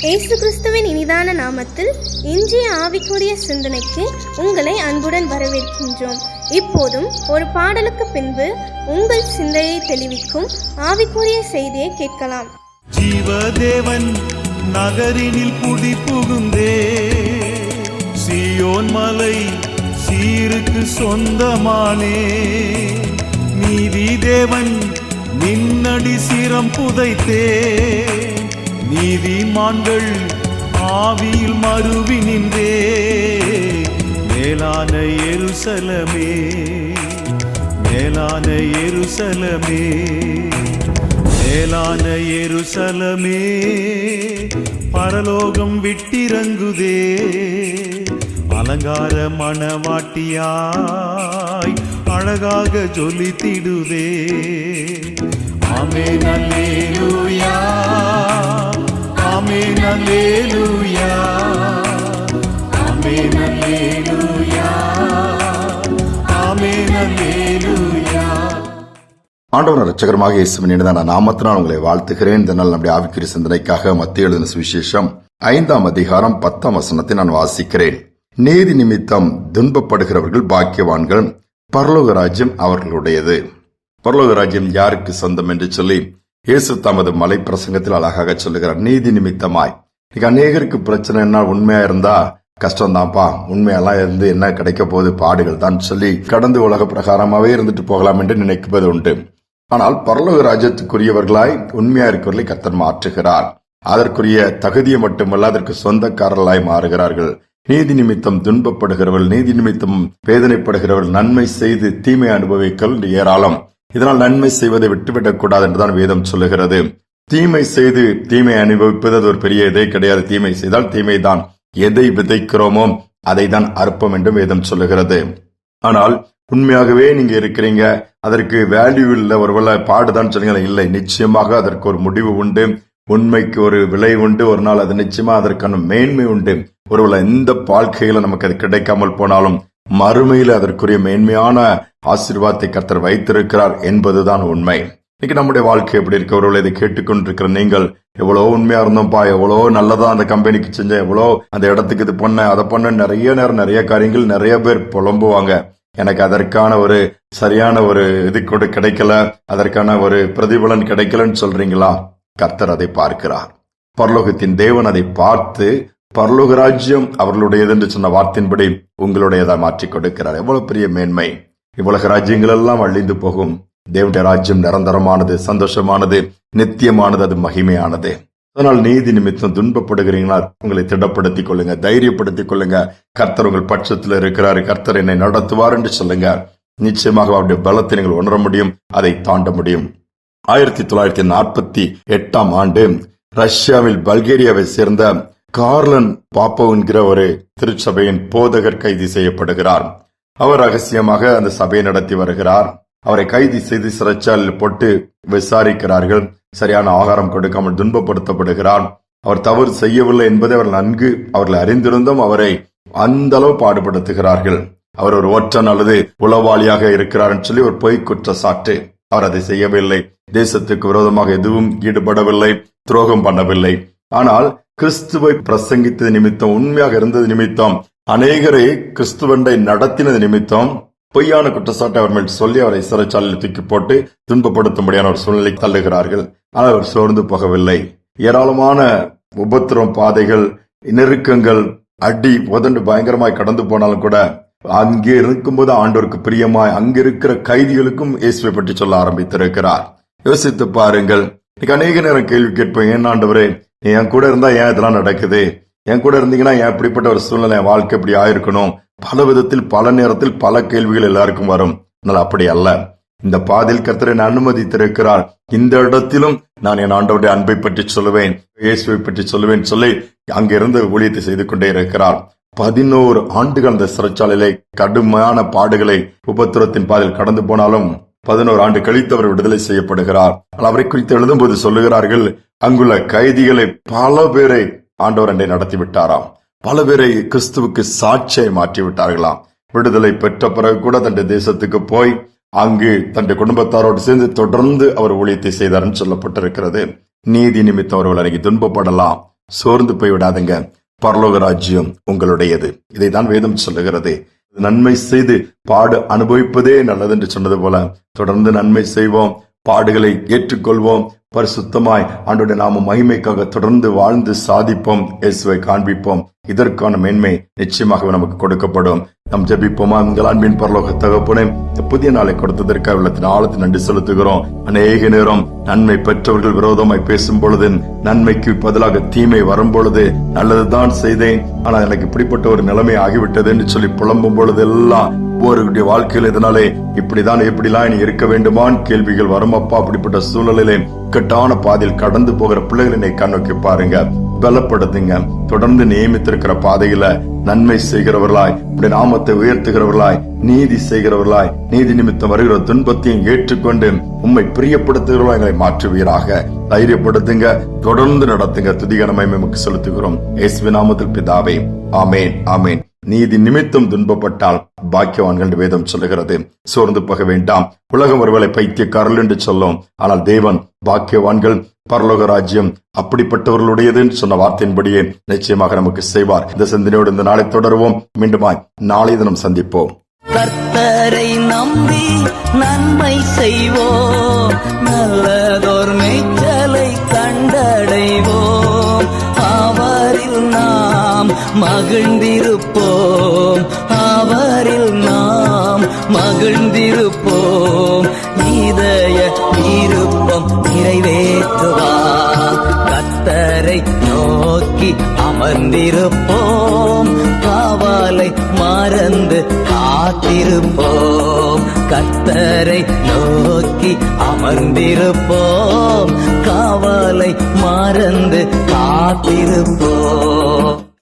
இயேசு கிறிஸ்துவின் இனிதான நாமத்தில் இன்றைய ஆவிக்குரிய சிந்தனைக்கு உங்களை அன்புடன் வரவேற்கின்றோம். இப்போதும் ஒரு பாடலுக்கு பின்பு உங்கள் சிந்தையை தெளிவிக்கும் ஆவிக்குரிய செய்தியை கேட்கலாம். ஜீவதேவன் நகரினில் குடி புகுந்தே, சீயோன் மலை சீருக்கு சொந்தமானே. நீதி தேவன் நின்னடி சிரம் புதைத்தே, நீதிமான்கள் ஆவியில் மறுவி நின்றே. மேலான எருசலமே, மேலான எருசலமே, மேலான எருசலமே, பரலோகம் விட்டிறங்குதே. அலங்கார மணவாட்டியாய் அழகாக ஜொலித்திடுதே. ஆமென் அல்லேலூயா, ஆமென் அல்லேலூயா, ஆமென் அல்லேலூயா, ஆமென் அல்லேலூயா. ஆண்டவர் இரட்சகருமாக இயேசுவின் இனிதான நாமத்தினால் உங்களை வாழ்த்துகிறேன். இந்த நாள் நம்முடைய ஆவிக்குரிய சிந்தனைக்காக மத்தேயு எழுதின சுவிசேஷம் 5ஆம் அதிகாரம் 10ஆம் வசனத்தை நான் வாசிக்கிறேன். நீதி நிமித்தம் துன்பப்படுகிறவர்கள் பாக்கியவான்கள், பரலோக ராஜ்யம் அவர்களுடையது. பரலோக ராஜ்யம் யாருக்கு சொந்தம் என்று சொல்லி இயேசு தமது மலை பிரசங்கத்தில் அழகாக சொல்லுகிறார். நீதி நிமித்தமாய் அநேகருக்கு பிரச்சனை என்ன, உண்மையா இருந்தா கஷ்டம் தான்ப்பா, உண்மையெல்லாம் இருந்து என்ன கிடைக்க போகுது, பாடுகள் தான் சொல்லி கடந்து உலக பிரகாரமாவே இருந்துட்டு போகலாம் என்று நினைப்பது உண்டு. ஆனால் பரலோக ராஜ்யத்துக்குரியவர்களாய் உண்மையா இருக்கிறவர்களை கர்த்தர் மாற்றுகிறார். அதற்குரிய தகுதியை மட்டுமல்ல, அதற்கு சொந்தக்காரர்களாய் மாறுகிறார்கள். நீதி நிமித்தம் துன்பப்படுகிறவர்கள், நீதி நிமித்தம் வேதனைப்படுகிறவர்கள், நன்மை செய்து தீமை அனுபவிக்கல் ஏராளம். இதனால் நன்மை செய்வதை விட்டுவிடக் கூடாது என்றுதான் வேதம் சொல்லுகிறது. தீமை செய்து தீமை அனுபவிப்பது அது ஒரு பெரிய இதே கிடையாது. தீமை செய்தால் தீமைதான். எதை விதைக்கிறோமோ அதை தான் அற்பம் என்றும் வேதம் சொல்லுகிறது. ஆனால் உண்மையாகவே நீங்க இருக்கிறீங்க, அதற்கு வேல்யூ இல்ல, ஒருவேளை பாடுதான் சொல்லுங்க, இல்லை, நிச்சயமாக அதற்கு ஒரு முடிவு உண்டு. உண்மைக்கு ஒரு விலை உண்டு. ஒரு நாள் அது நிச்சயமா அதற்கான மேன்மை உண்டு. ஒருவேளை எந்த வாழ்க்கையில நமக்கு அது கிடைக்காமல் போனாலும் மறுமையில அதற்குரிய மேன்மையான ஆசீர்வாதத்தை கர்த்தர் வைத்திருக்கிறார் என்பதுதான் உண்மை. இன்னைக்கு நம்முடைய வாழ்க்கை எப்படி இருக்க, ஒருவேளை இதை கேட்டுக்கொண்டிருக்கிற நீங்கள் எவ்வளவு உண்மையா இருந்தோம்ப்பா, எவ்வளவு நல்லதா அந்த கம்பெனிக்கு செஞ்சேன், எவ்வளவு அந்த இடத்துக்கு இது பண்ண அதை பண்ண, நிறைய நேரம் நிறைய காரியங்கள் நிறைய பேர் புலம்புவாங்க. எனக்கு அதற்கான ஒரு சரியான ஒரு இது கூட கிடைக்கல, அதற்கான ஒரு பிரதிபலன் கிடைக்கலன்னு சொல்றீங்களா? கர்த்தர் அதை பார்க்கிறார். பரலோகத்தின் தேவன் அதை பார்த்து பரலோக ராஜ்யம் அவர்களுடையது என்று சொன்ன வார்த்தையின்படி உங்களுடையதா மாற்றிக் கொடுக்கிறார். எவ்வளவு பெரிய மேன்மை! இவ்வுலக ராஜ்யங்கள் எல்லாம் அழிந்து போகும். தேவனுடைய ராஜ்யம் நிரந்தரமானது, சந்தோஷமானது, நித்தியமானது, அது மகிமையானது. அதனால் நீதி நிமித்தம் துன்பப்படுகிறீங்களா, உங்களை திடப்படுத்திக் கொள்ளுங்க, தைரியப்படுத்திக் கொள்ளுங்க. கர்த்தர் உங்கள் பட்சத்தில் இருக்கிறார், கர்த்தர் என்னை நடத்துவார் என்று சொல்லுங்க. நிச்சயமாக அவருடைய பலத்தை நீங்கள் உணர முடியும், அதை தாண்ட முடியும். 1948ஆம் ஆண்டு ரஷ்யாவில் பல்கேரியாவை சேர்ந்த கார்லன் பாப்போ என்கிற ஒரு திருச்சபையின் போதகர் கைது செய்யப்படுகிறார். அவர் ரகசியமாக அந்த சபையை நடத்தி வருகிறார். அவரை கைது செய்து சிறைச்சாலையில் போட்டு விசாரிக்கிறார்கள். சரியான ஆகாரம் கொடுக்காமல் துன்பப்படுத்தப்படுகிறார். அவர் தவறு செய்யவில்லை என்பதை அவர்கள் அறிந்திருந்தும் அவரை அந்த அளவு பாடுபடுத்துகிறார்கள். அவர் ஒரு ஒற்றன் அல்லது உளவாளியாக இருக்கிறார் என்று சொல்லி ஒரு பொய் குற்றச்சாட்டு. அவர் அதை செய்யவில்லை. தேசத்துக்கு விரோதமாக எதுவும் ஈடுபடவில்லை, துரோகம் பண்ணவில்லை. ஆனால் கிறிஸ்துவை பிரசங்கித்தது நிமித்தம், உண்மையாக இருந்தது நிமித்தம், அநேகரை கிறிஸ்துவண்டை நடத்தினது நிமித்தம் பொய்யான குற்றச்சாட்டை அவர் மேல் சொல்லி அவரை சிறைச்சாலையில் தூக்கி போட்டு துன்பப்படுத்தும்படியான ஒரு சூழ்நிலை தள்ளுகிறார்கள். ஆனால் அவர் சோர்ந்து போகவில்லை. ஏராளமான உபத்திரம், பாதைகள், நெருக்கங்கள், அடி உதண்டு பயங்கரமாய் கடந்து போனாலும் கூட அங்கே இருக்கும்போது ஆண்டவருக்கு பிரியமாய் அங்கிருக்கிற கைதிகளுக்கும் இயேசுவை பற்றி சொல்ல ஆரம்பித்திருக்கிறார். யோசித்து பாருங்கள். அநேக நேரம் கேள்வி கேட்போம், ஏன் ஆண்டவரே என் கூட இருந்தா ஏன் இதெல்லாம் நடக்குது, என் கூட இருந்தீங்கன்னா ஏன் இப்படிப்பட்ட ஒரு சூழ்நிலை, வாழ்க்கை இப்படி ஆயிருக்கணும். பல விதத்தில் பல நேரத்தில் பல கேள்விகள் எல்லாருக்கும் வரும். ஆனால் அப்படி அல்ல. இந்த பாதையில் கர்த்தர் என்னை அனுமதித்திருக்கிறார். இந்த இடத்திலும் நான் என் ஆண்டவருடைய அன்பை பற்றி சொல்லுவேன், இயேசுவை பற்றி சொல்லுவேன் சொல்லி அங்கிருந்து ஊழியத்தை செய்து கொண்டே இருக்கிறார். 11 ஆண்டுகள் அந்த சிறைச்சாலையிலே கடுமையான பாடுகளை உபத்திரத்தின் பாதையில் கடந்து போனாலும் 11 ஆண்டு கழித்து அவர் விடுதலை செய்யப்படுகிறார். அவரை குறித்து எழுதும்போது சொல்லுகிறார்கள், அங்குள்ள கைதிகளை பல பேரை ஆண்டவர் அண்டை நடத்தி விட்டாராம். பல பேரை கிறிஸ்துவுக்கு சாட்சியை மாற்றி விட்டார்களாம். விடுதலை பெற்ற பிறகு கூட தன்னுடைய தேசத்துக்கு போய் அங்கு தன்னுடைய குடும்பத்தாரோடு சேர்ந்து தொடர்ந்து அவர் ஊழியத்தை செய்தார் சொல்லப்பட்டிருக்கிறது. நீதி நிமித்தம் அவர்கள் அன்னைக்கு துன்பப்படலாம். சோர்ந்து போய் விடாதுங்க. பரலோக ராஜ்யம் உங்களுடையது. இதைதான் வேதம் சொல்லுகிறது. நன்மை செய்து பாடு அனுபவிப்பதே நல்லது என்று சொன்னது போல தொடர்ந்து நன்மை செய்வோம், பாடுகளை ஏற்றுக்கொள்வோம், பரிசுத்தமாய் ஆண்டவருடைய நாம மகிமைக்காக தொடர்ந்து வாழ்ந்து சாதிப்போம், இயேசுவை காண்பிப்போம். இதற்கான மேன்மை நிச்சயமாக நமக்கு கொடுக்கப்படும். நாம் ஜெபிப்போமா? உங்கள் அன்பின் பரலோக தகப்பனே, புதிய நாளை கொடுத்ததற்காக உள்ளத்தின் ஆழத்தை நன்றி செலுத்துகிறோம். அநேக நேரம் நன்மை பெற்றவர்கள் விரோதமாய் பேசும் பொழுது, நன்மைக்கு பதிலாக தீமை வரும் பொழுது நல்லதுதான் செய்தேன், ஆனால் எனக்கு இப்படிப்பட்ட ஒரு நிலைமை ஆகிவிட்டது என்று சொல்லி புலம்பும் பொழுது எல்லாம் ஒருவருடைய வாழ்க்கையில் இதனாலே இப்படிதான் எப்படிலாம் இனி இருக்க வேண்டுமான் கேள்விகள் வரும். அப்பா, அப்படிப்பட்ட சூழ்நிலையிலே கட்டான பாதையில் கடந்து போகிற பிள்ளைகளை கண்ணோக்கி பாருங்க, பலப்படுத்துங்க. தொடர்ந்து நியமித்திருக்கிற பாதையில நன்மை செய்கிறவர்களாய், உடைய நாமத்தை உயர்த்துகிறவர்களாய், நீதி செய்கிறவர்களாய், நீதி நிமித்தம் வருகிற துன்பத்தையும் ஏற்றுக்கொண்டு உம்மை பிரியப்படுத்துகிறவர்களாய் எங்களை மாற்றுவீராக. தைரியப்படுத்துங்க, தொடர்ந்து நடத்துங்க. துதிகனமை நமக்கு செலுத்துகிறோம் இயேசுவின் நாமத்தில் பிதாவே, ஆமேன், ஆமேன். நீதி நிமித்தம் துன்பப்பட்டால் பாக்கியவான்கள் வேதம் சொல்லுகிறது. சோர்ந்து போக வேண்டாம். உலகம் ஒருவேளை பைத்தியக்காரர்கள் என்று சொல்லும், ஆனால் தேவன் பாக்கியவான்கள், பரலோக ராஜ்யம் அப்படிப்பட்டவர்களுடையது என்று சொன்ன வார்த்தையின்படியே நிச்சயமாக நமக்கு செய்வார். இந்த சிந்தனையோடு இந்த நாளை தொடருவோம். மீண்டுமாய் நாளை தினம் சந்திப்போம். கர்த்தரை நம்பி நன்மை செய்வோம், நல்லதோர் மேய்ச்சலை கண்டடைவோம். அவரில் நாம் மகிழ்ந்திருப்போம், அவரில் நாம் மகிழ்ந்திருப்போம். இதய விருப்பம் நிறைவேற்றுவார். கர்த்தரை நோக்கி அமர்ந்திருப்போம், காவலை மறந்து காத்திருப்போம். கர்த்தரை நோக்கி அமர்ந்திருப்போம், காவலை மறந்து காத்திருப்போம்.